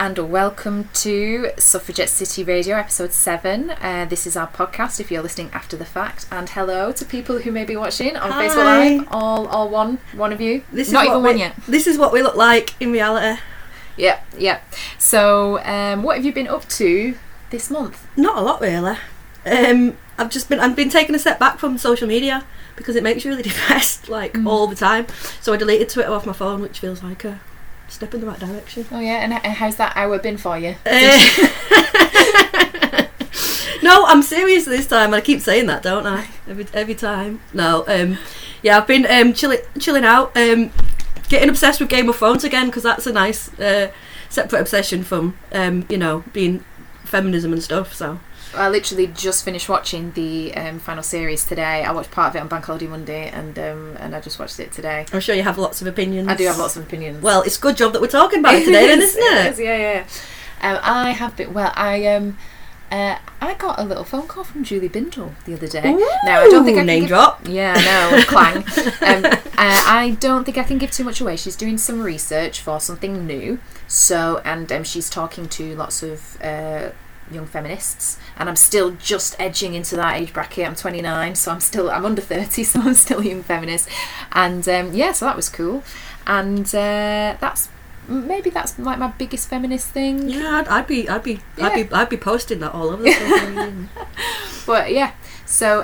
and welcome to Suffragette City Radio, episode 7. This is our podcast if you're listening after the fact. And hello to people who may be watching on Facebook Live. All one of you. Not even one yet. This is what we look like in reality. Yeah. So, what have you been up to this month? Not a lot, really. I've been taking a step back from social media because it makes you really depressed, all the time. So I deleted Twitter off my phone, which feels like a step in the right direction. Oh yeah, and how's that hour been for you? No, I'm serious this time. I keep saying that, don't I? Every time. No, I've been chilling out, getting obsessed with Game of Thrones again because that's a nice separate obsession from being feminism and stuff. So I literally just finished watching the final series today. I watched part of it on Bank Holiday Monday, and I just watched it today. I'm sure you have lots of opinions. I do have lots of opinions. Well, it's a good job that we're talking about it today, then, isn't it? It is, yeah. I have been. Well, I got a little phone call from Julie Bindle the other day. Ooh, now I don't think I can name drop. Yeah, no, clang. I don't think I can give too much away. She's doing some research for something new. So, and she's talking to lots of young feminists, and I'm still just edging into that age bracket. I'm 29, so I'm under 30, so I'm still a young feminist. And so that was cool. And that's like my biggest feminist thing. Yeah, I'd be posting that all over the place. But yeah, so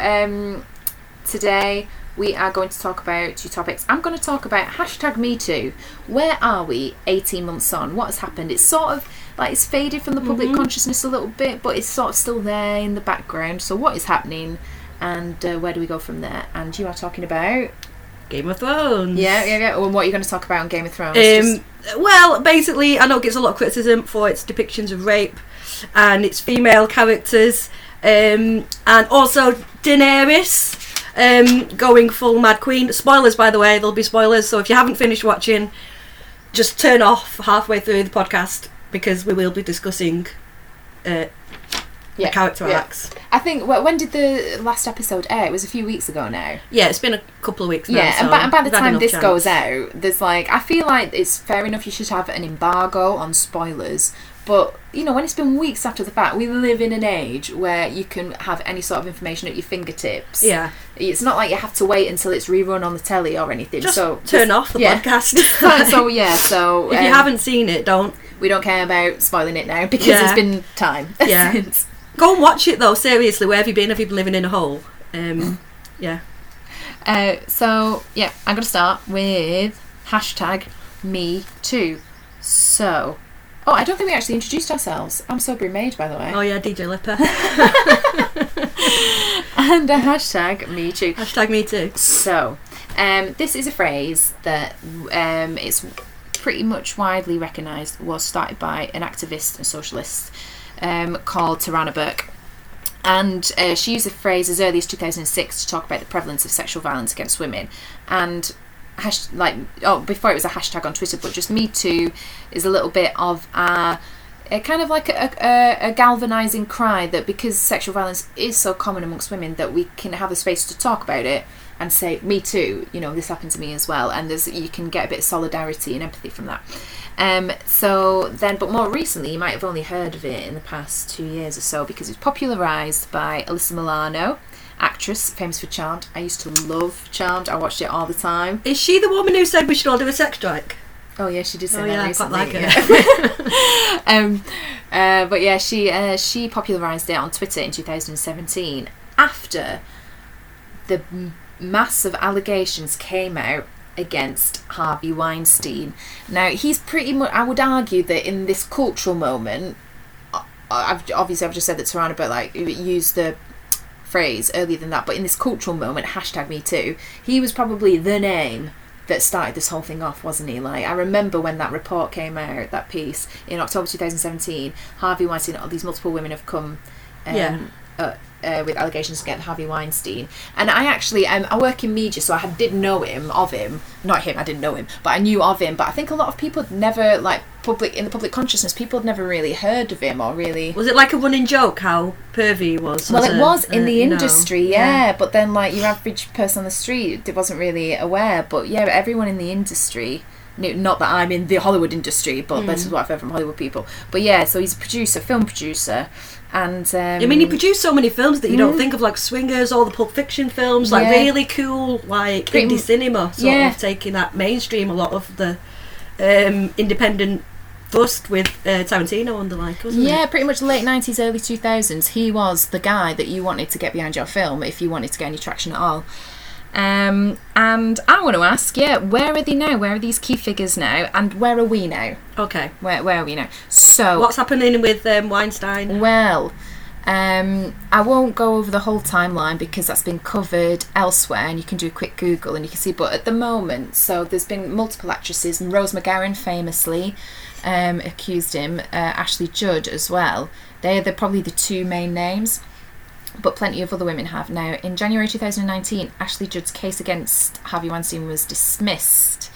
today we are going to talk about 2 topics. I'm going to talk about #MeToo. Where are we 18 months on? What has happened? It's sort of like it's faded from the public consciousness a little bit, but it's sort of still there in the background. So what is happening, and where do we go from there? And you are talking about Game of Thrones. Yeah. And what are you going to talk about on Game of Thrones? Well, basically, I know it gets a lot of criticism for its depictions of rape and its female characters, and also Daenerys going full Mad Queen. Spoilers, by the way, there'll be spoilers, so if you haven't finished watching, just turn off halfway through the podcast because we will be discussing the character arcs. I think, when did the last episode air? It was a few weeks ago now. Yeah, it's been a couple of weeks now. Yeah, so and by the time this goes out, there's I feel like it's fair enough you should have an embargo on spoilers, but when it's been weeks after the fact, we live in an age where you can have any sort of information at your fingertips. Yeah. It's not like you have to wait until it's rerun on the telly or anything. Just so turn off the podcast. So if you haven't seen it, don't. We don't care about spoiling it now because it's been time since. Go and watch it though, seriously. Where have you been? Have you been living in a hole? Yeah. So, I'm going to start with #MeToo. So, I don't think we actually introduced ourselves. I'm Sobering Maid, by the way. Oh yeah, DJ Lippy. And a #MeToo. #MeToo. So, this is a phrase that it's pretty much widely recognised, was started by an activist and socialist called Tarana Burke, and she used the phrase as early as 2006 to talk about the prevalence of sexual violence against women. And before it was a hashtag on Twitter, but just Me Too is a little bit of a kind of like a galvanising cry that because sexual violence is so common amongst women, that we can have the space to talk about it and say, me too, this happened to me as well, and you can get a bit of solidarity and empathy from that. But more recently, you might have only heard of it in the past 2 years or so because it was popularised by Alyssa Milano, actress famous for Charmed. I used to love Charmed. I watched it all the time. Is she the woman who said we should all do a sex strike? Oh yeah, she did say that recently. I quite like but she popularised it on Twitter in 2017 after the massive allegations came out against Harvey Weinstein. Now, he's pretty much, I would argue that in this cultural moment, I've just said that Tarana, but used the phrase earlier than that, but in this cultural moment, #MeToo, he was probably the name that started this whole thing off, wasn't he? I remember when that report came out, that piece, in October 2017, Harvey Weinstein, these multiple women have come with allegations against Harvey Weinstein. And I actually, I work in media, so I did know of him. Not him, I didn't know him, but I knew of him. But I think a lot of people had never, in the public consciousness, people had never really heard of him or really... Was it like a running joke how pervy he was? Well, it was in the industry, but then your average person on the street wasn't really aware. But everyone in the industry not that I'm in the Hollywood industry, but this is what I've heard from Hollywood people. But yeah, so he's a producer, film producer, and I mean, he produced so many films that you don't think of, like Swingers, all the Pulp Fiction films, like really cool, like indie cinema, sort of taking that mainstream a lot of the independent thrust with Tarantino and the like, wasn't it? Yeah, pretty much late 90s, early 2000s. He was the guy that you wanted to get behind your film if you wanted to get any traction at all. And I want to ask, where are they now? Where are these key figures now? And where are we now? Okay. Where are we now? So what's happening with Weinstein? Well, I won't go over the whole timeline because that's been covered elsewhere, and you can do a quick Google and you can see. But at the moment, so there's been multiple actresses, and Rose McGowan famously accused him, Ashley Judd as well. They're probably the two main names, but plenty of other women have. Now, in January 2019, Ashley Judd's case against Harvey Weinstein was dismissed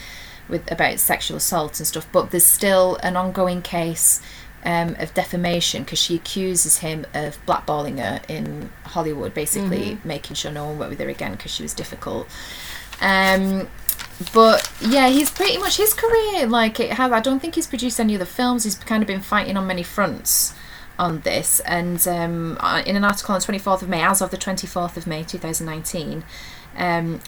about sexual assault and stuff, but there's still an ongoing case of defamation because she accuses him of blackballing her in Hollywood, basically making sure no one worked with her again because she was difficult. But yeah, he's pretty much, his career, like, it has, I don't think he's produced any other films. He's kind of been fighting on many fronts on this, and in an article on 24th of May, as of the 24th of May 2019,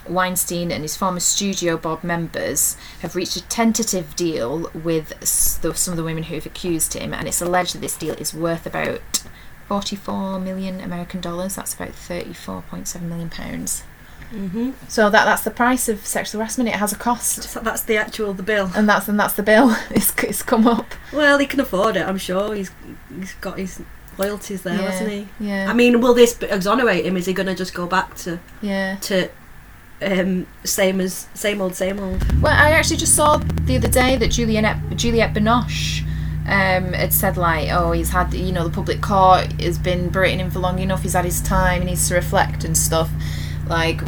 Weinstein and his former studio board members have reached a tentative deal with some of the women who have accused him, and it's alleged that this deal is worth about 44 million American dollars. That's about 34.7 million pounds. So that's the price of sexual harassment. It has a cost. That's the bill. And that's the bill. It's come up. Well, he can afford it, I'm sure. He's got his loyalties there, hasn't he? Yeah. I mean, will this exonerate him? Is he going to just go back to same old? Well, I actually just saw the other day that Juliette Binoche had said, like, oh, he's had, the public court has been berating him for long enough, he's had his time, he needs to reflect and stuff. Like, I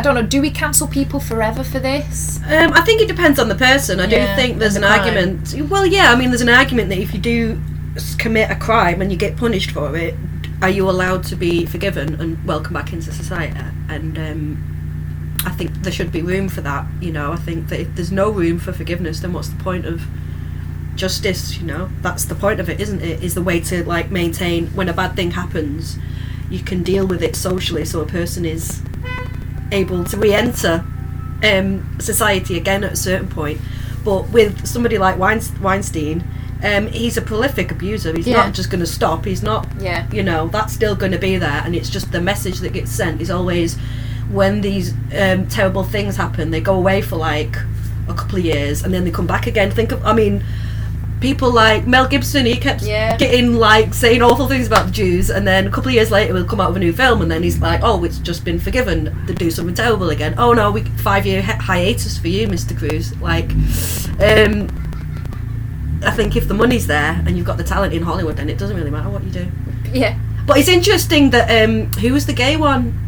don't know, do we cancel people forever for this? I think it depends on the person. I do think there's an argument. Well, yeah, I mean, there's an argument that if you do commit a crime and you get punished for it, are you allowed to be forgiven and welcome back into society? And I think there should be room for that. I think that if there's no room for forgiveness, then what's the point of justice? That's the point of it, isn't it? Is the way to, like, maintain when a bad thing happens, you can deal with it socially, so a person is able to re-enter society again at a certain point. But with somebody like Weinstein, he's a prolific abuser. He's not just going to stop. He's not, that's still going to be there. And it's just the message that gets sent is always, when these terrible things happen, they go away for like a couple of years and then they come back again. People like Mel Gibson, he kept getting, like, saying awful things about the Jews, and then a couple of years later we'll come out with a new film and then he's like, oh, it's just been forgiven, to do something terrible again. Oh no, 5-year hiatus for you, Mr. Cruz. Like, I think if the money's there and you've got the talent in Hollywood, then it doesn't really matter what you do. Yeah. But it's interesting that who was the gay one?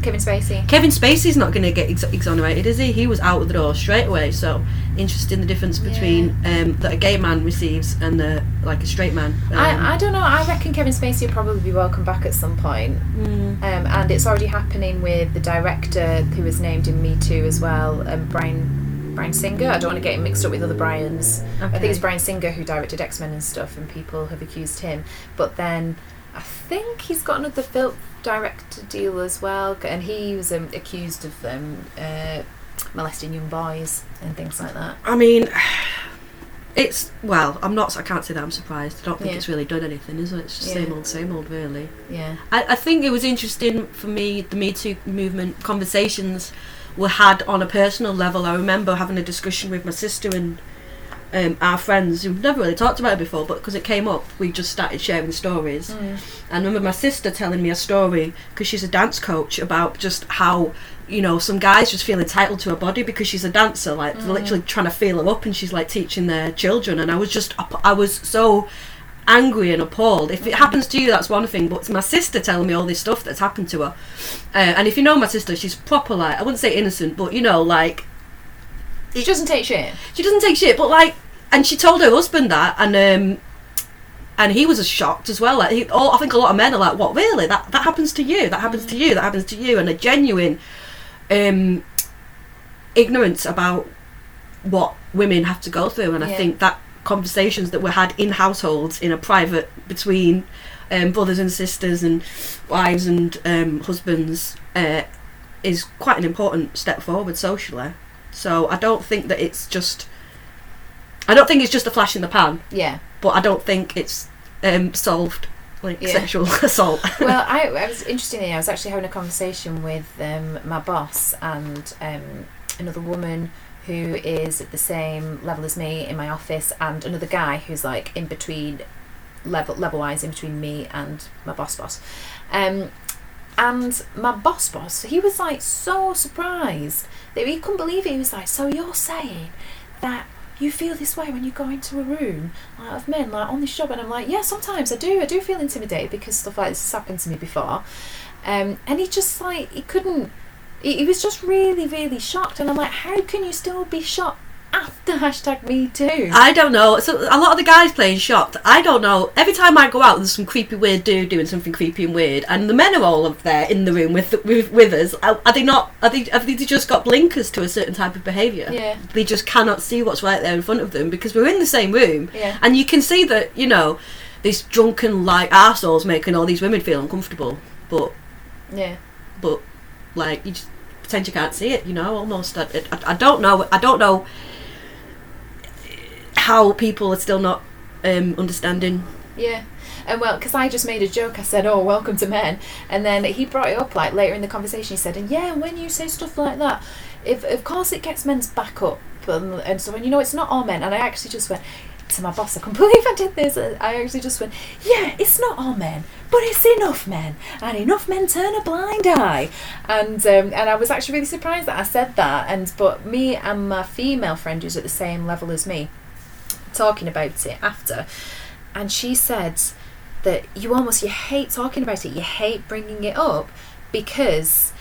Kevin Spacey. Kevin Spacey's not going to get exonerated, is he? He was out of the door straight away. So interesting the difference between that a gay man receives and a straight man. I don't know. I reckon Kevin Spacey will probably be welcomed back at some point. And it's already happening with the director who was named in Me Too as well, Bryan Singer. I don't want to get him mixed up with other Bryans. Okay. I think it's Bryan Singer who directed X-Men and stuff, and people have accused him. But then I think he's got another film director deal as well, and he was accused of molesting young boys and things like that. I mean, I can't say that I'm surprised. I don't think it's really done anything, is it? It's just same old, really. Yeah. I think it was interesting for me, the Me Too movement conversations were had on a personal level. I remember having a discussion with my sister and our friends who've never really talked about it before, but because it came up, we just started sharing stories. And I remember my sister telling me a story, because she's a dance coach, about just how, some guys just feel entitled to her body because she's a dancer, like they're literally trying to feel her up, and she's like teaching their children. And I was so angry and appalled. If it happens to you, that's one thing, but it's my sister telling me all this stuff that's happened to her. And if you know my sister, she's proper, like, I wouldn't say innocent, but she doesn't take shit. She doesn't take shit, but and she told her husband that, and he was as shocked as well. Like, I think a lot of men are like, "What, really? That happens to you? That happens to you? That happens to you?" And a genuine ignorance about what women have to go through, and I think that conversations that were had in households in a private between brothers and sisters and wives and husbands is quite an important step forward socially. So I don't think it's just a flash in the pan. Yeah. But I don't think it's solved, like sexual assault. Well, I was interestingly, I was actually having a conversation with my boss and another woman who is at the same level as me in my office, and another guy who's like in between level wise in between me and my boss. And my boss, he was like so surprised that he couldn't believe it. He was like, so you're saying that you feel this way when you go into a room like, of men like on this job? And I'm like, yeah, sometimes I do feel intimidated because stuff like this has happened to me before. And he just like, he was just really, really shocked. And I'm like, how can you still be shocked after #MeToo? I don't know. So a lot of the guys playing shocked. I don't know. Every time I go out, there's some creepy weird dude doing something creepy and weird, and the men are all up there in the room with us. Are they not? Have they just got blinkers to a certain type of behaviour? Yeah. They just cannot see what's right there in front of them because we're in the same room. Yeah. And you can see that, you know, these drunken like arseholes making all these women feel uncomfortable. But like you just pretend you can't see it. You know, almost. I don't know. I don't know how people are still not understanding. Yeah. And well, because I just made a joke, I said, oh, welcome to men, and then he brought it up like later in the conversation. He said, and yeah, when you say stuff like that, of course it gets men's back up, and so when you know it's not all men. And I actually just went to my boss, I can't believe I did this. I actually just went, yeah, it's not all men, but it's enough men, and enough men turn a blind eye. And I was actually really surprised that I said that. But me and my female friend who's at the same level as me talking about it after, and she said that you hate talking about it, you hate bringing it up because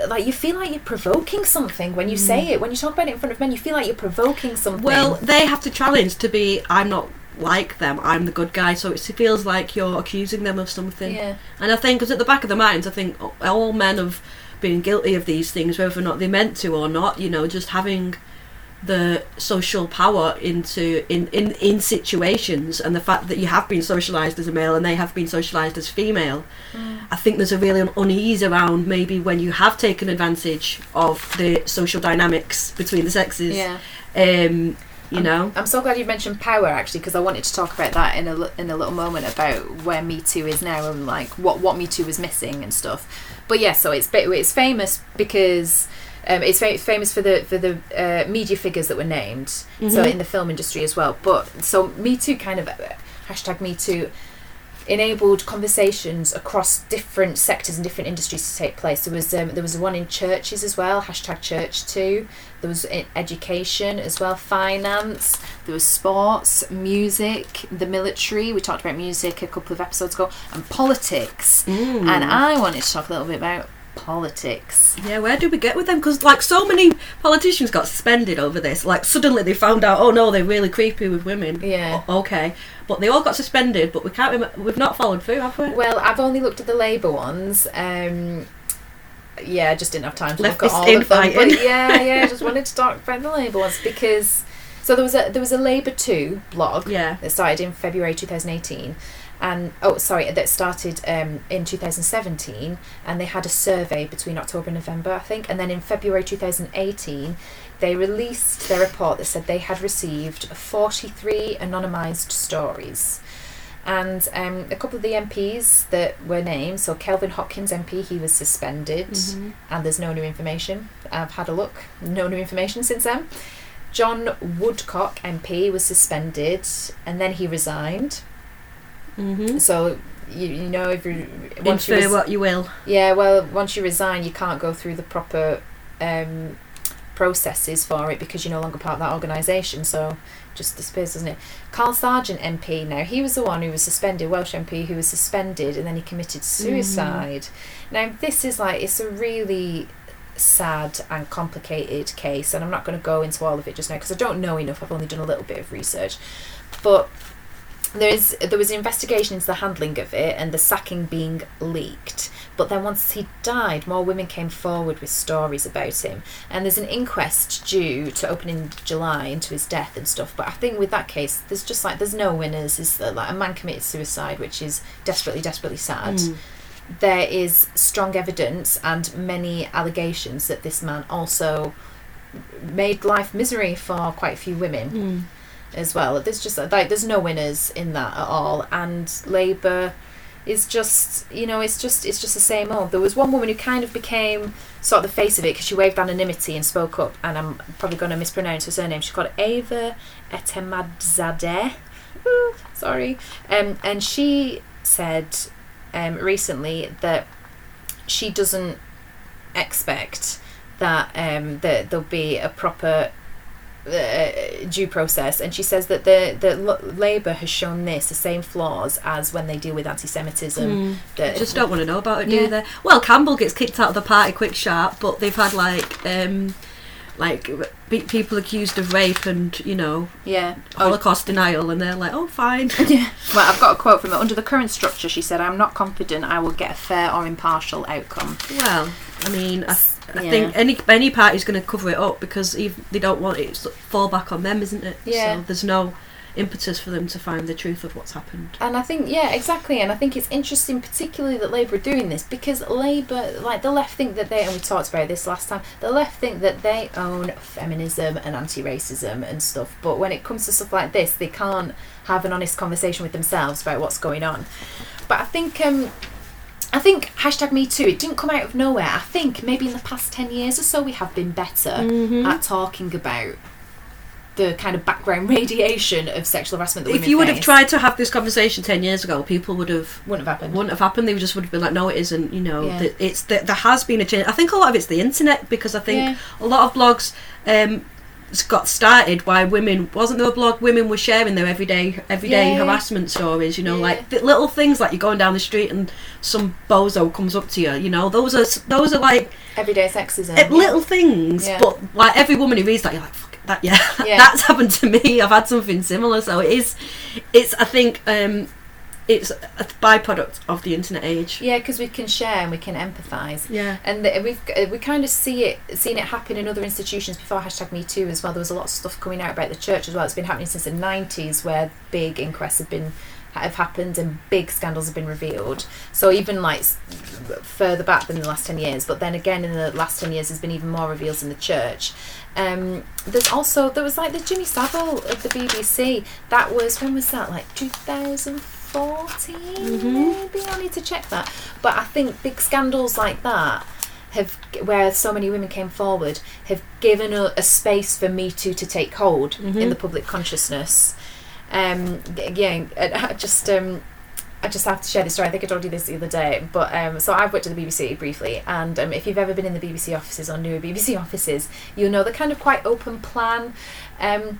like you feel like you're provoking something when you say it. When you talk about it in front of men, you feel like you're provoking something. Well, they have to challenge to be, I'm not like them, I'm the good guy, so it feels like you're accusing them of something. Yeah. And I think, because at the back of their minds, I think all men have been guilty of these things, whether or not they meant to or not, you know, just having the social power in situations, and the fact that you have been socialised as a male and they have been socialised as female. I think there's a really unease around maybe when you have taken advantage of the social dynamics between the sexes. You know, I'm so glad you've mentioned power, actually, because I wanted to talk about that in a little moment about where Me Too is now and like what Me Too was missing and stuff. But yeah, so it's famous because it's famous for the media figures that were named, so in the film industry as well. But so Me Too kind of #MeToo enabled conversations across different sectors and different industries to take place. There was one in churches as well, #ChurchToo. There was education as well, finance. There was sports, music, the military. We talked about music a couple of episodes ago, and politics. And I wanted to talk a little bit about politics. Yeah, where do we get with them? Because like so many politicians got suspended over this. Like suddenly they found out, oh no, they're really creepy with women. Yeah. Okay, but they all got suspended, but we can't remember. We've not followed through, have we? Well, I've only looked at the Labour ones. Yeah, I just didn't have time to Left look at all of them. Fighting. But yeah, I just wanted to talk about the Labour ones because there was a Labour 2 blog that started in February 2018. And that started in 2017, and they had a survey between October and November, I think, and then in February 2018 they released their report that said they had received 43 anonymised stories. And a couple of the MPs that were named, so Kelvin Hopkins MP, he was suspended, and there's no new information. I've had a look, no new information since then. John Woodcock MP was suspended, and then he resigned. So you know, if you infer what you will. Yeah, well, once you resign, you can't go through the proper processes for it because you're no longer part of that organisation. So just disappears, doesn't it? Carl Sargent MP. Now he was the one who was suspended, Welsh MP who was suspended, and then he committed suicide. Now this is it's a really sad and complicated case, and I'm not going to go into all of it just now because I don't know enough. I've only done a little bit of research, but there was an investigation into the handling of it and the sacking being leaked. But then once he died, more women came forward with stories about him. And there's an inquest due to open in July into his death and stuff. But I think with that case, there's just like, there's no winners. Is that like a man committed suicide, which is desperately, desperately sad. There is strong evidence and many allegations that this man also made life misery for quite a few women as well. There's just like, there's no winners in that at all. And Labour is just, you know, it's just the same old. There was one woman who kind of became sort of the face of it because she waived anonymity and spoke up, and I'm probably going to mispronounce her surname. She's called Ava Etemadzadeh. Sorry. And she said recently that she doesn't expect that that there'll be a proper due process, and she says that the Labour has shown the same flaws as when they deal with anti-Semitism. Just don't want to know about it, do they? Well, Campbell gets kicked out of the party quick sharp, but they've had people accused of rape and, you know, Holocaust denial, and they're like, oh, fine. Yeah. Well, I've got a quote from her. Under the current structure, she said, "I'm not confident I will get a fair or impartial outcome." Well, I mean, I think any party's going to cover it up because they don't want it to fall back on them, isn't it? Yeah. So there's no impetus for them to find the truth of what's happened. And I think, exactly, and I think it's interesting particularly that Labour are doing this, because Labour, like the left think that they, and we talked about this last time, the left think that they own feminism and anti-racism and stuff, but when it comes to stuff like this, they can't have an honest conversation with themselves about what's going on. But I think #MeToo, it didn't come out of nowhere. I think maybe in the past 10 years or so we have been better at talking about the kind of background radiation of sexual harassment that women face. If you would have tried to have this conversation 10 years ago, people wouldn't have happened. They just would have been like, no, it isn't, you know. There has been a change. I think a lot of it's the internet, because I think a lot of blogs got started by women. Wasn't there a blog women were sharing their everyday harassment stories, you know, like the little things like you're going down the street and some bozo comes up to you, you know, those are like everyday sexism, little things, but like every woman who reads that, you're like, fuck that, that's happened to me. I've had something similar. So it's I think it's a byproduct of the internet age. Yeah, because we can share and we can empathise. Yeah, and we kind of seen it happen in other institutions before #MeToo as well. There was a lot of stuff coming out about the church as well. It's been happening since the 90s, where big inquests have happened and big scandals have been revealed. So even like further back than the last 10 years, but then again in the last 10 years there's been even more reveals in the church. There was like the Jimmy Savile of the BBC. That was, when was that, like 2014 maybe? I need to check that. But I think big scandals like that where so many women came forward have given a space for Me Too to take hold in the public consciousness. I just have to share this story. I think I told you this the other day, but so I've worked at the BBC briefly, and if you've ever been in the BBC offices or newer BBC offices, you'll know they're kind of quite open plan, and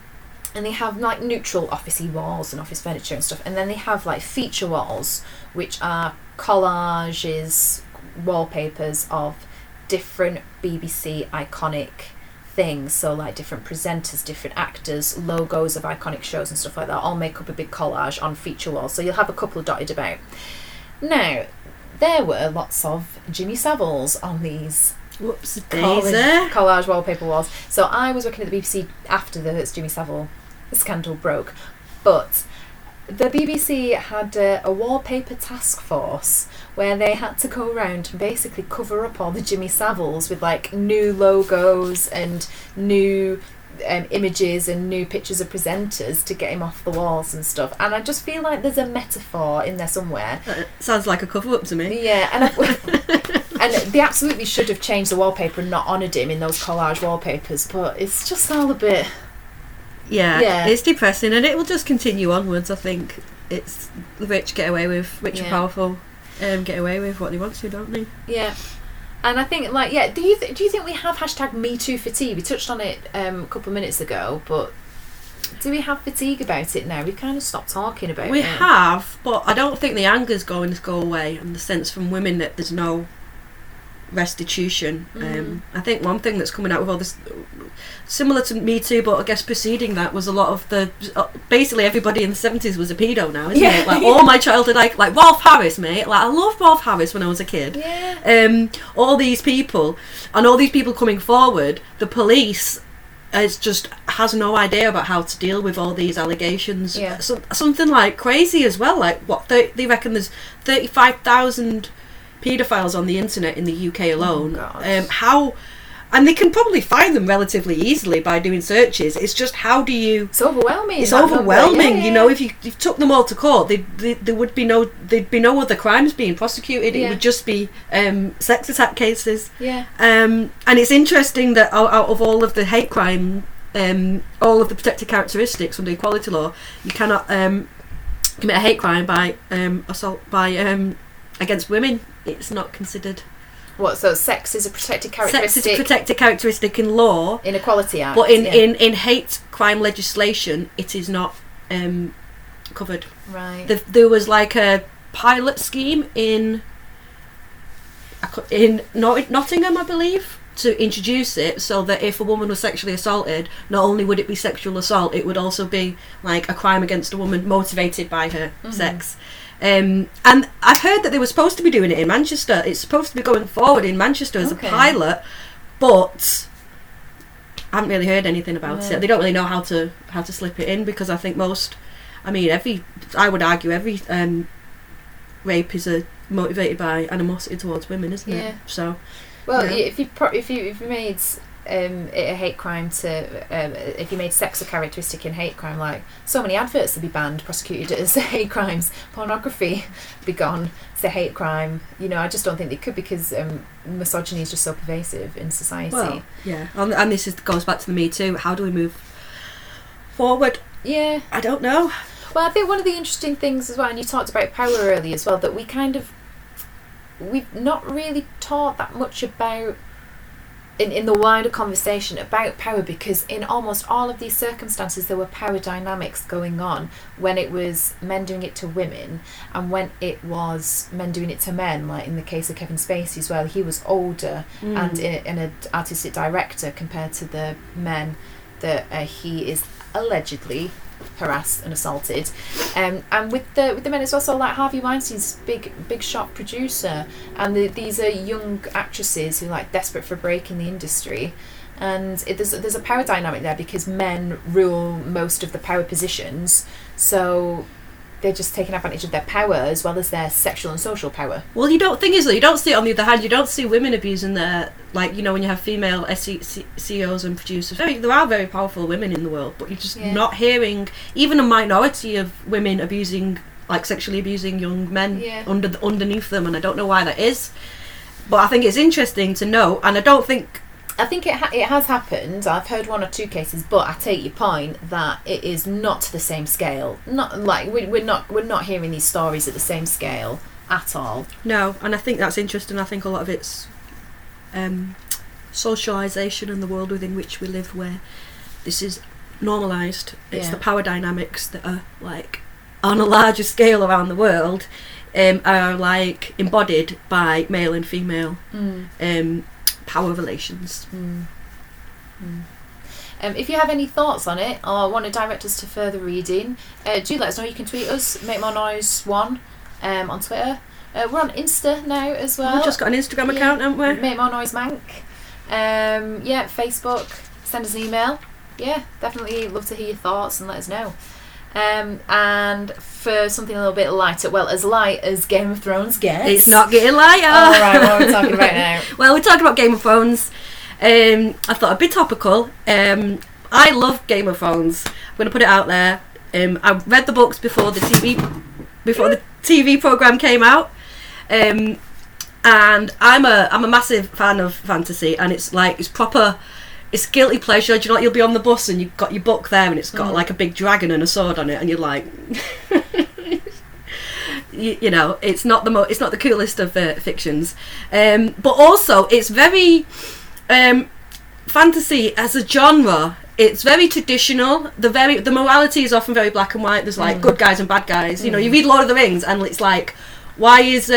they have like neutral officey walls and office furniture and stuff, and then they have like feature walls, which are collages, wallpapers of different BBC iconic things, so like different presenters, different actors, logos of iconic shows and stuff like that, all make up a big collage on feature walls. So you'll have a couple dotted about. Now, there were lots of Jimmy Saviles on these collage wallpaper walls. So I was working at the BBC after the Jimmy Savile scandal broke, but the BBC had a wallpaper task force where they had to go around and basically cover up all the Jimmy Saviles with like new logos and new images and new pictures of presenters to get him off the walls and stuff. And I just feel like there's a metaphor in there somewhere. Sounds like a cover-up to me. Yeah, and they absolutely should have changed the wallpaper and not honoured him in those collage wallpapers, but it's just all a bit... Yeah, it's depressing, and it will just continue onwards. I think it's the rich and powerful get away with what they want to, don't they? Yeah. And I think, like, do you think we have #MeToo fatigue? We touched on it a couple of minutes ago, but do we have fatigue about it now? We've kind of stopped talking about it. We have, but I don't think the anger's going to go away, in the sense from women that there's no restitution. I think one thing that's coming out with all this, similar to Me Too, but I guess preceding that, was a lot of the basically everybody in the 70s was a pedo now, isn't it? Like all my childhood, like Rolf Harris, mate. Like I loved Rolf Harris when I was a kid. All these people coming forward, the police has no idea about how to deal with all these allegations. So, something like crazy as well, like what they reckon there's 35,000 paedophiles on the internet in the UK alone. And they can probably find them relatively easily by doing searches. It's just it's overwhelming. It's overwhelming. You know, if you took them all to court, there'd be no other crimes being prosecuted. It would just be sex attack cases. And it's interesting that out of all of the hate crime, all of the protected characteristics under equality law, you cannot commit a hate crime by assault against women. It's not considered. What? So sex is a protected characteristic. Sex is a protected characteristic in law, in Equality Act, but in hate crime legislation, it is not covered. Right. There was like a pilot scheme in Nottingham, I believe, to introduce it so that if a woman was sexually assaulted, not only would it be sexual assault, it would also be like a crime against a woman motivated by her sex. And I've heard that they were supposed to be doing it in Manchester. It's supposed to be going forward in Manchester as a pilot, but I haven't really heard anything about it. They don't really know how to slip it in, because I think I would argue every rape is motivated by animosity towards women, isn't it? So, if you made it a hate crime if you made sex a characteristic in hate crime, like so many adverts would be banned, prosecuted as hate crimes, pornography be gone, it's a hate crime. You know, I just don't think they could, because misogyny is just so pervasive in society. And this goes back to the Me Too. How do we move forward? I don't know. Well, I think one of the interesting things as well, and you talked about power earlier as well, that we've not really taught that much about in the wider conversation about power, because in almost all of these circumstances there were power dynamics going on when it was men doing it to women and when it was men doing it to men, like in the case of Kevin Spacey as well. He was older and an artistic director compared to the men that he is allegedly harassed and assaulted, and with the men it's also like Harvey Weinstein's big shot producer, and these are young actresses who are like desperate for a break in the industry, and there's a power dynamic there because men rule most of the power positions, so they're just taking advantage of their power as well as their sexual and social power. Well, you don't see it on the other hand. You don't see women abusing their, like, you know, when you have female CEOs and producers. There are very powerful women in the world, but you're just not hearing even a minority of women sexually abusing young men underneath them, and I don't know why that is. But I think it's interesting to know, and I think it has happened. I've heard one or two cases, but I take your point that it is not to the same scale. Not like we're not hearing these stories at the same scale at all. No, and I think that's interesting. I think a lot of it's socialisation and the world within which we live, where this is normalised. It's the power dynamics that are like on a larger scale around the world, are like embodied by male and female. Power relations. If you have any thoughts on it or want to direct us to further reading, do let us know. You can tweet us, Make More Noise 1 on Twitter. We're on Insta now as well. We've just got an Instagram account, haven't we? Make More Noise Mank. Facebook. Send us an email. Yeah, definitely love to hear your thoughts and let us know. And for something a little bit lighter, well, as light as Game of Thrones gets. It's not getting lighter. Alright, what are we talking about now? Well, we're talking about Game of Thrones. I thought it'd be topical. I love Game of Thrones. I'm going to put it out there. I read the books before the TV programme came out. And I'm a massive fan of fantasy, and it's proper. It's guilty pleasure. Do you know what? You'll be on the bus and you've got your book there and it's got like a big dragon and a sword on it, and you're like, you know, it's not the coolest of fictions, but also it's very fantasy as a genre. It's very traditional. The morality is often very black and white. There's like good guys and bad guys. You know, you read Lord of the Rings and it's like, why is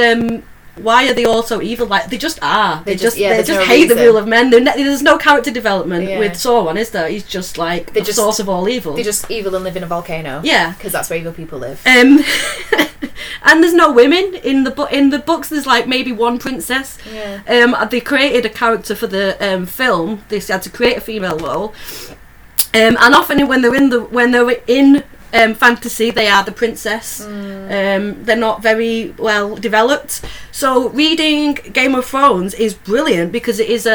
why are they all so evil? Like, they just are. They just no hate the reason. rule of men. There's no character development Yeah. with Sauron, is there? He's just like the source of all evil. They're just evil and live in a volcano. Yeah. Because that's where evil people live. And there's no women in the books. There's like maybe one princess. Yeah. They created a character for the film. They had to create a female role. And often when they're in fantasy, they are the princess. They're not very well developed. So reading Game of Thrones is brilliant because it is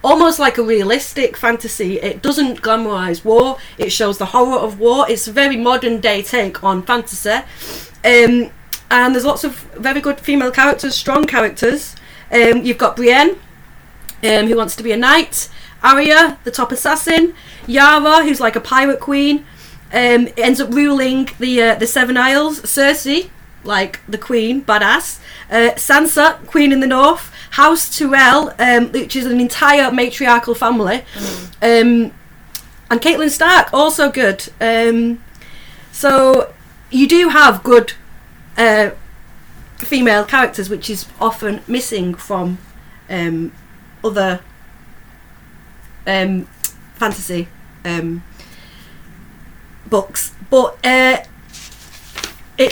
almost like a realistic fantasy. It doesn't glamorise war. It shows the horror of war. It's a very modern day take on fantasy. And there's lots of very good female characters, strong characters. You've got Brienne, who wants to be a knight. Arya, the top assassin. Yara, who's like a pirate queen. Ends up ruling the Seven Isles. Cersei, like the queen, badass. Sansa, queen in the north. House Tyrell, which is an entire matriarchal family. And Catelyn Stark, also good. So you do have good female characters, which is often missing from other fantasy books, but it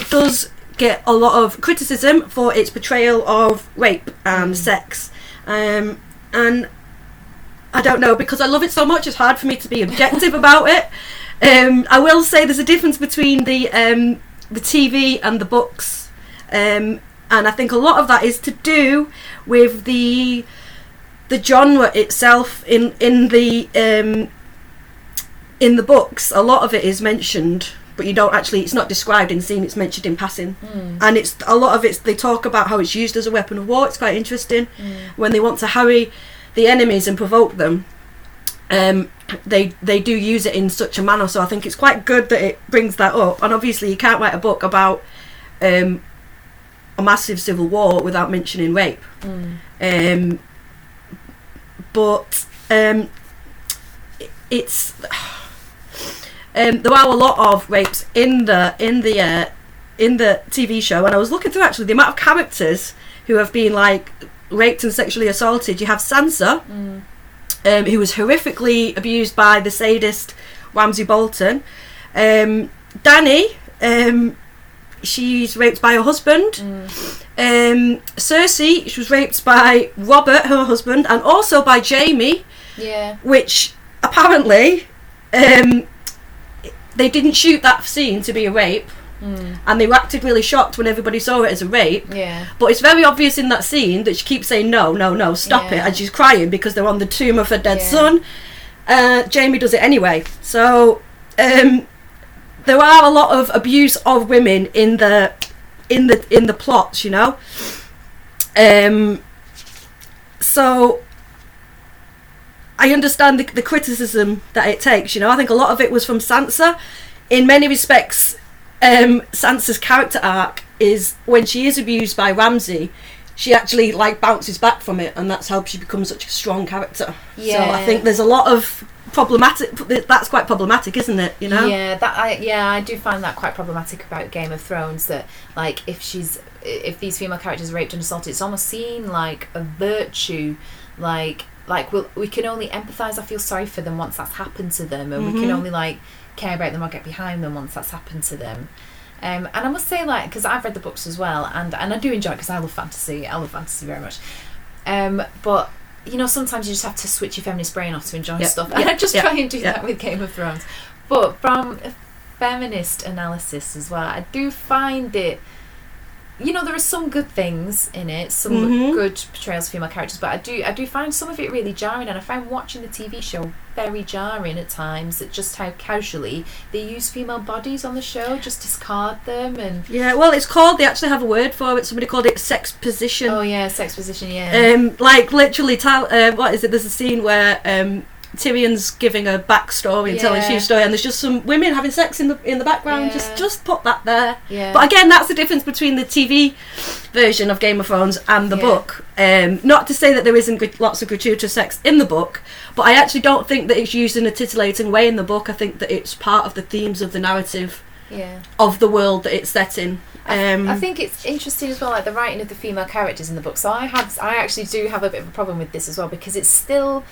does get a lot of criticism for its portrayal of rape and sex, and I don't know, because I love it so much, it's hard for me to be objective about it. I will say there's a difference between the TV and the books, and I think a lot of that is to do with the genre itself. In the books, a lot of it is mentioned, but you don't actually, it's not described in scene, it's mentioned in passing. And it's a lot of it, they talk about how it's used as a weapon of war. It's quite interesting when they want to harry the enemies and provoke them. They do use it in such a manner, so I think it's quite good that it brings that up. And obviously you can't write a book about a massive civil war without mentioning rape. But it's there are a lot of rapes in the TV show, and I was looking through actually the amount of characters who have been like raped and sexually assaulted. You have Sansa, who was horrifically abused by the sadist Ramsay Bolton. Dany, she's raped by her husband. Cersei, she was raped by Robert, her husband, and also by Jaime. Yeah. Which apparently they didn't shoot that scene to be a rape, and they acted really shocked when everybody saw it as a rape. Yeah. But it's very obvious in that scene that she keeps saying no, stop it, and she's crying because they're on the tomb of her dead son. Jaime does it anyway. So there are a lot of abuse of women in the plots, you know. So I understand the criticism that it takes, you know. I think a lot of it was from Sansa. In many respects, Sansa's character arc is when she is abused by Ramsay, she actually like bounces back from it, and that's how she becomes such a strong character. Yeah. So I think there's a lot of that's quite problematic, isn't it, you know? I do find that quite problematic about Game of Thrones, that like if these female characters are raped and assaulted, it's almost seen like a virtue, like we can only empathise or feel sorry for them once that's happened to them, and we can only like care about them or get behind them once that's happened to them. And I must say, like, because I've read the books as well, and I do enjoy it because I love fantasy very much, but you know, sometimes you just have to switch your feminist brain off to enjoy stuff, and I just try and do that with Game of Thrones. But from a feminist analysis as well, I do find it, you know, there are some good things in it, some good portrayals of female characters, but I do find some of it really jarring, and I find watching the TV show very jarring at times, at just how casually they use female bodies on the show, just discard them. And well, it's called, they actually have a word for it, somebody called it sex position. Oh yeah, sex position, yeah. Like literally, what is it, there's a scene where Tyrion's giving a backstory and telling a story, and there's just some women having sex in the background. Just put that there. But again, that's the difference between the TV version of Game of Thrones and the book. Not to say that there isn't lots of gratuitous sex in the book, but I actually don't think that it's used in a titillating way in the book. I think that it's part of the themes of the narrative of the world that it's set in. I think it's interesting as well, like the writing of the female characters in the book. So I actually do have a bit of a problem with this as well, because it still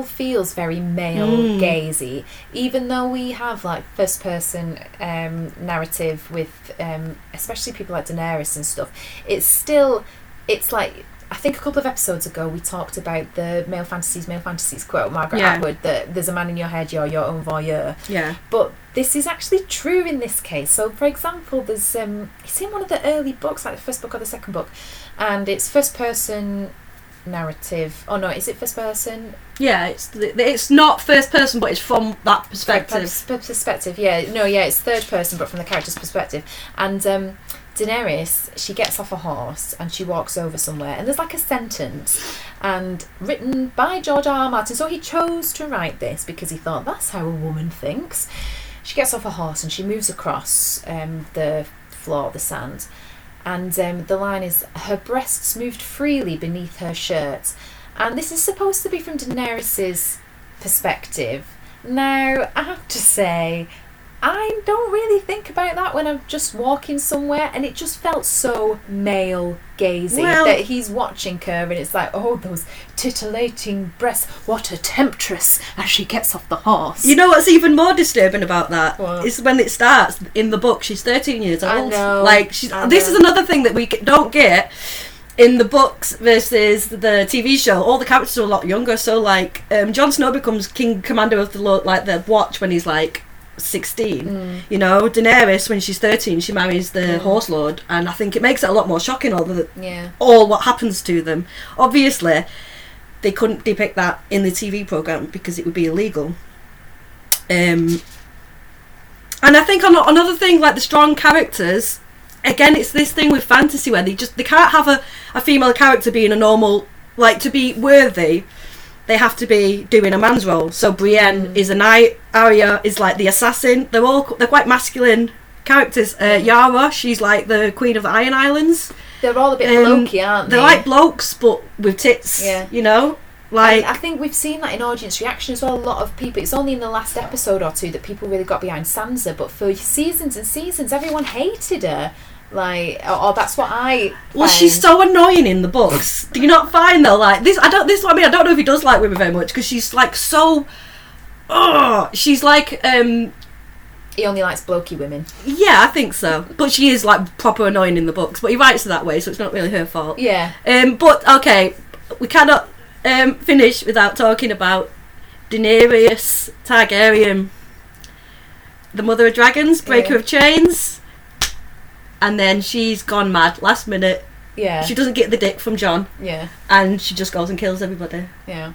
feels very male gazy, even though we have like first person narrative with especially people like Daenerys and stuff. It's like, I think a couple of episodes ago we talked about the male fantasies quote, Margaret Atwood, that there's a man in your head, you're your own voyeur. Yeah. But this is actually true in this case. So for example, there's it's in one of the early books, like the first book or the second book, and it's first person narrative. Oh no, is it first person? Yeah, it's not first person, but it's from that perspective. It's third person, but from the character's perspective. And Daenerys, she gets off a horse and she walks over somewhere, and there's like a sentence, and written by George R. R. Martin, so he chose to write this because he thought that's how a woman thinks. She gets off a horse and she moves across the floor, the sand, and the line is, her breasts moved freely beneath her shirt. And this is supposed to be from Daenerys's perspective. Now, I have to say, I don't really think about that when I'm just walking somewhere, and it just felt so male gazy that he's watching her, and it's like, oh, those titillating breasts, what a temptress as she gets off the horse. You know what's even more disturbing about that? What? Is when it starts in the book, she's 13 years old. I know. Like, this is another thing that we don't get in the books versus the TV show. All the characters are a lot younger, so like Jon Snow becomes King Commander of the Watch when he's like 16. You know, Daenerys, when she's 13, she marries the Horse Lord, and I think it makes it a lot more shocking, all what happens to them. Obviously they couldn't depict that in the TV programme because it would be illegal. And I think another thing, like the strong characters, again, it's this thing with fantasy where they can't have a female character being a normal, like, to be worthy, they have to be doing a man's role. So Brienne is a knight, Arya is like the assassin. They're quite masculine characters. Yara, she's like the queen of the Iron Islands. They're all a bit blokey, aren't they? They're like blokes, but with tits. Yeah. You know, like. And I think we've seen that in audience reaction as well. A lot of people. It's only in the last episode or two that people really got behind Sansa, but for seasons and seasons, everyone hated her. Like, or that's what I find. Well, she's so annoying in the books. Do you not find though? Like this, this is what I mean. I don't know if he does like women very much because she's like so. Oh, she's like. He only likes blokey women. Yeah, I think so. But she is like proper annoying in the books. But he writes her that way, so it's not really her fault. Yeah. But okay, we cannot finish without talking about Daenerys Targaryen, the mother of dragons, breaker of chains. And then she's gone mad last minute. Yeah. She doesn't get the dick from Jon. Yeah. And she just goes and kills everybody. Yeah.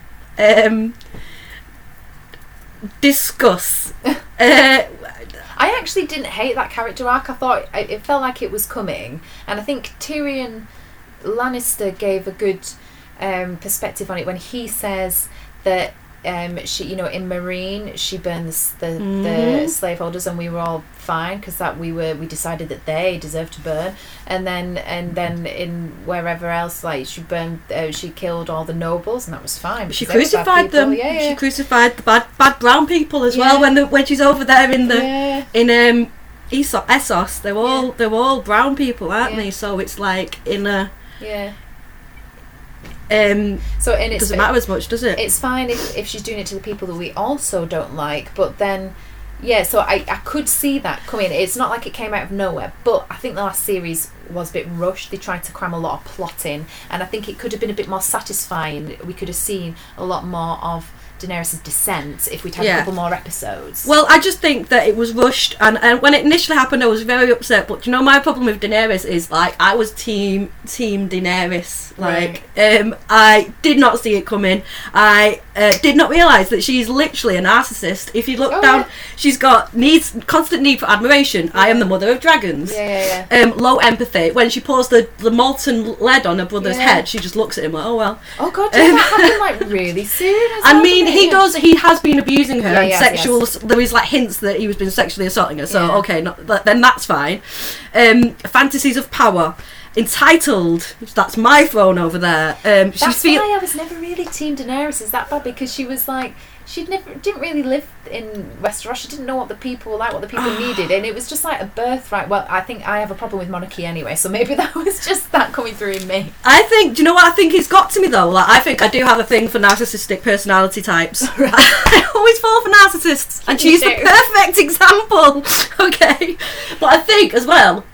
Discuss. I actually didn't hate that character arc. I thought it felt like it was coming. And I think Tyrion Lannister gave a good perspective on it when he says that she, you know, in Marine she burned the slaveholders, and we were all fine because we decided that they deserved to burn, and then in wherever else, like she burned, she killed all the nobles, and that was fine. She crucified them. Yeah. She crucified the bad brown people as well. When she's over there in Essos, they're all brown people, aren't they? So it's like in a so it doesn't matter as much, does it? It's fine if she's doing it to the people that we also don't like, but then so I could see that coming. It's not like it came out of nowhere, but I think the last series was a bit rushed. They tried to cram a lot of plot in, and I think it could have been a bit more satisfying. We could have seen a lot more of Daenerys' descent if we'd had a couple more episodes. Well, I just think that it was rushed, and when it initially happened I was very upset, but you know, my problem with Daenerys is like I was team Daenerys, like I did not see it coming. I did not realise that she's literally a narcissist. If you look down, she's got constant need for admiration. I am the mother of dragons. Low empathy. When she pours the molten lead on her brother's head, she just looks at him like, oh well. Oh god, did that happen like really soon? I mean, he has been abusing her, and sexual. There is like hints that he was been sexually assaulting her. So okay, then that's fine. Fantasies of power, entitled. That's my throne over there. That's why I was never really team Daenerys. Is that bad? Because she was like, she didn't really live in Westeros. She didn't know what the people were like, what the people needed, and it was just like a birthright. Well, I think I have a problem with monarchy anyway, so maybe that was just that coming through in me. I think, do you know what I think it's got to me though? Like, I think I do have a thing for narcissistic personality types. Right. I always fall for narcissists, and she's the perfect example. Okay, but I think as well,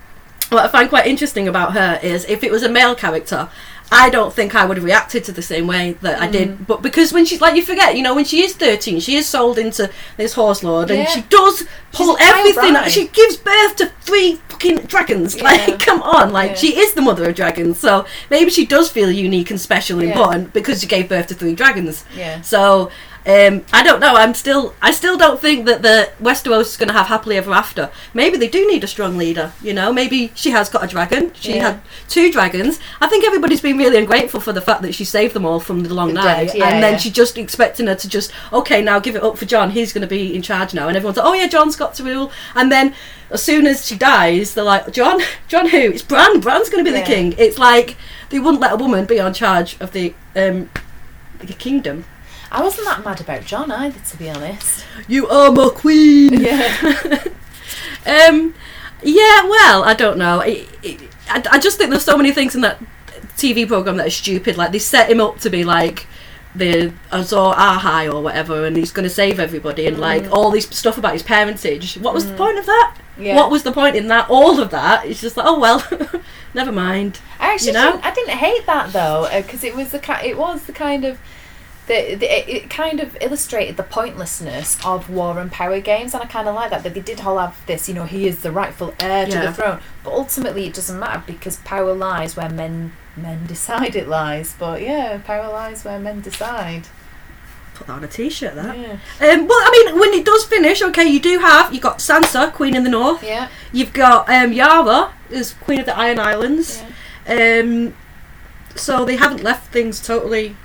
what I find quite interesting about her is if it was a male character, I don't think I would have reacted to the same way that I did. But because when she's like, you forget, you know, when she is 13, she is sold into this horse lord, and she does pull everything. She gives birth to 3 fucking dragons. Like, come on, like she is the mother of dragons. So maybe she does feel unique and special and important because she gave birth to 3 dragons. Yeah. So. I don't know. I still don't think that the Westeros is going to have happily ever after. Maybe they do need a strong leader. You know, maybe she has got a dragon. She had 2 dragons. I think everybody's been really ungrateful for the fact that she saved them all from the long night, and then she just expecting her to just now give it up for Jon. He's going to be in charge now, and everyone's like, oh yeah, Jon's got to rule. And then as soon as she dies, they're like, Jon who? It's Bran. Bran's going to be the king. It's like they wouldn't let a woman be on charge of the kingdom. I wasn't that mad about Jon either, to be honest. You are my queen. Yeah. Well, I don't know. I just think there's so many things in that TV program that are stupid. Like, they set him up to be like the Azor Ahai or whatever, and he's going to save everybody, and like all this stuff about his parentage. What was the point of that? Yeah. What was the point in that? All of that. It's just like, oh well, never mind. I actually I didn't hate that though, because it was the kind of. It kind of illustrated the pointlessness of war and power games, and I kind of like that they did all have this, you know, he is the rightful heir to the throne, but ultimately it doesn't matter because power lies where men decide it lies. But yeah, power lies where men decide. Put that on a t-shirt, that. Yeah. Well, I mean, when it does finish, okay, you've got Sansa, Queen in the North. Yeah. You've got Yara as Queen of the Iron Islands. Yeah. So they haven't left things totally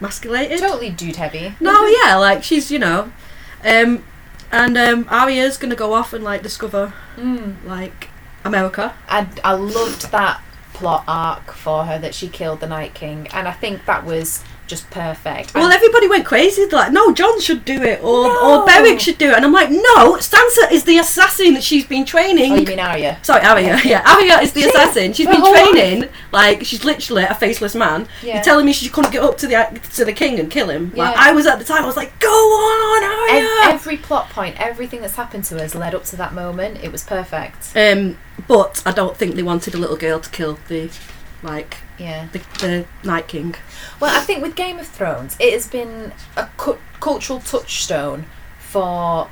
masculated. Totally dude heavy. No, yeah, like she's, you know, and Arya's gonna go off and like discover like America. I loved that plot arc for her, that she killed the Night King, and I think that was just perfect. Well, everybody went crazy. They're like, no, Jon should do it, or Beric should do it, and I'm like, no, Sansa is the assassin that she's been training. Oh, you mean Arya? Sorry, Arya. Yeah, Arya is the assassin. She's been training like she's literally a faceless man. Yeah. You're telling me she couldn't get up to the king and kill him? Yeah. Like, I was at the time. I was like, go on, Arya. Every plot point, everything that's happened to us led up to that moment. It was perfect. But I don't think they wanted a little girl to kill the Night King. Well, I think with Game of Thrones, it has been a cultural touchstone for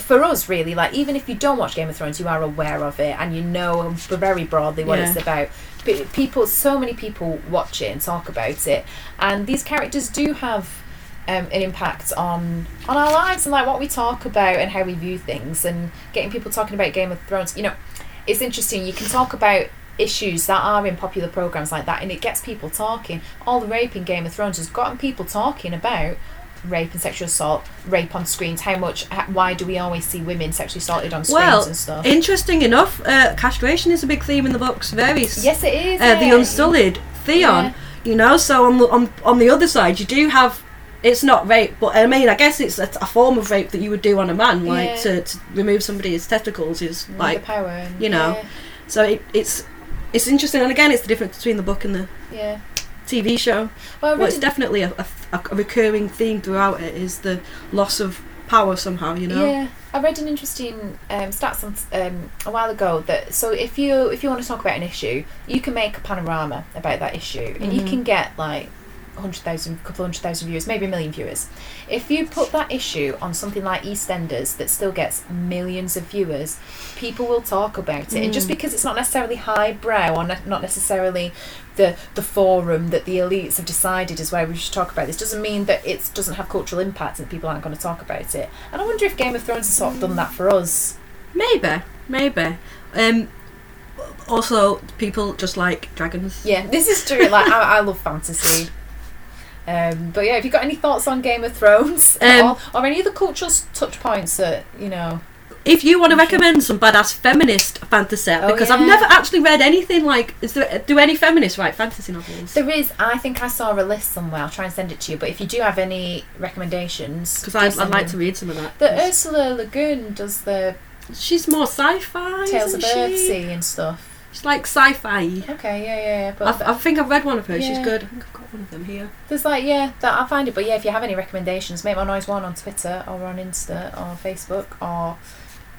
us, really. Like, even if you don't watch Game of Thrones, you are aware of it and you know very broadly what it's about. But so many people watch it and talk about it, and these characters do have an impact on our lives and like what we talk about and how we view things. And getting people talking about Game of Thrones, you know, it's interesting. You can talk about issues that are in popular programs like that, and it gets people talking. All the rape in Game of Thrones has gotten people talking about rape and sexual assault, rape on screens. Why do we always see women sexually assaulted on screens and stuff? Interesting enough, castration is a big theme in the books. Yes, it is. The Unsullied, Theon. You know, so on the other side, you do have. It's not rape, but I mean, I guess it's a form of rape that you would do on a man, like to remove somebody's testicles is like the power, you know. So it's interesting, and again, it's the difference between the book and the TV show. Well, it's definitely a recurring theme throughout it, is the loss of power somehow, you know. Yeah, I read an interesting stats a while ago that if you want to talk about an issue, you can make a panorama about that issue, and you can get like 100,000, couple 100,000 viewers, maybe 1 million viewers. If you put that issue on something like EastEnders that still gets millions of viewers, people will talk about it. And just because it's not necessarily highbrow or not necessarily the forum that the elites have decided is where we should talk about this, doesn't mean that it doesn't have cultural impact and people aren't going to talk about it. And I wonder if Game of Thrones has sort of done that for us. Maybe. Also, people just like dragons. Yeah, this is true. Like, I love fantasy. But yeah, have you got any thoughts on Game of Thrones or any other cultural touch points that, you know? if you want to recommend some badass feminist fantasy, because I've never actually read anything like, do any feminists write fantasy novels? There is. I think I saw a list somewhere. I'll try and send it to you. But if you do have any recommendations, because I'd like to read some of that. The Ursula Le Guin does the. She's more sci-fi. Tales of Earthsea and stuff. She's like sci-fi. Okay, yeah. But I think I've read one of hers. She's good. I think I've got one of them here. There's that I'll find it. But yeah, if you have any recommendations, Make My Noise 1 on Twitter or on Insta or Facebook or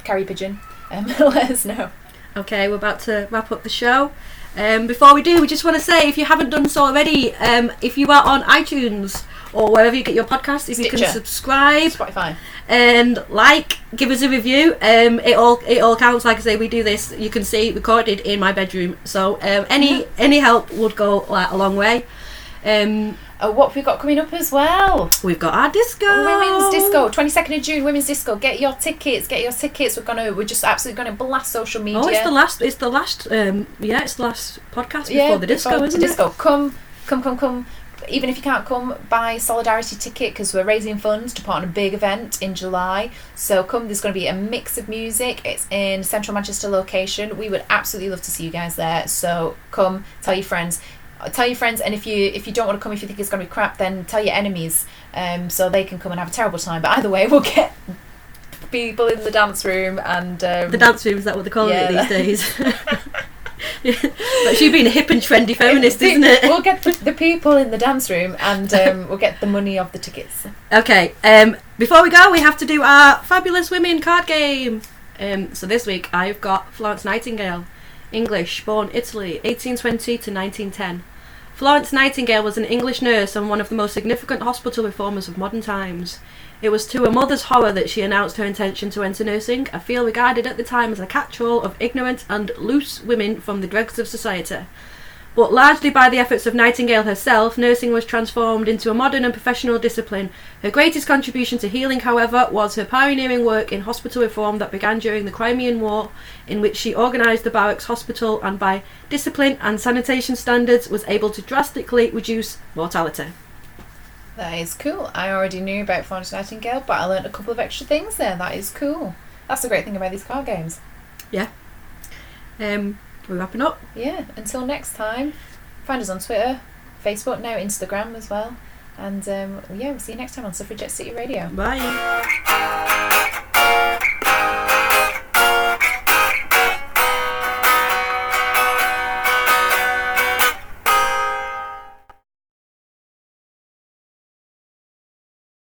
Carrie Pigeon, let us know. Okay, we're about to wrap up the show. Before we do, we just want to say, if you haven't done so already, if you are on iTunes or wherever you get your podcasts, if Stitcher. you can subscribe, Spotify, and give us a review. It all counts. Like I say, we do this, you can see, recorded in my bedroom. So any help would go a long way. What have we got coming up as well? We've got our disco. Women's Disco, 22nd of June, Women's Disco. Get your tickets. We're just absolutely gonna blast social media. Oh, it's the last podcast before the disco, isn't it? Come. Even if you can't come, buy a solidarity ticket, because we're raising funds to put on a big event in July. So come, there's going to be a mix of music. It's in Central Manchester location. We would absolutely love to see you guys there. So come, tell your friends, and if you don't want to come, if you think it's going to be crap, then tell your enemies, so they can come and have a terrible time. But either way, we'll get people in the dance room, and the dance room, is that what they call it these days? But she being a hip and trendy feminist, isn't it? We'll get the people in the dance room, and we'll get the money of the tickets. Okay, before we go, we have to do our Fabulous Women card game. So this week I've got Florence Nightingale. English, born Italy, 1820 to 1910. Florence Nightingale was an English nurse and one of the most significant hospital reformers of modern times. It was to her mother's horror that she announced her intention to enter nursing, a field regarded at the time as a catch-all of ignorant and loose women from the dregs of society. But largely by the efforts of Nightingale herself, nursing was transformed into a modern and professional discipline. Her greatest contribution to healing, however, was her pioneering work in hospital reform that began during the Crimean War, in which she organised the barracks hospital and by discipline and sanitation standards was able to drastically reduce mortality. That is cool. I already knew about Florence Nightingale, but I learnt a couple of extra things there. That is cool. That's the great thing about these card games. Yeah. We're wrapping up. Yeah, until next time, find us on Twitter, Facebook, now Instagram as well. And we'll see you next time on Suffragette City Radio. Bye.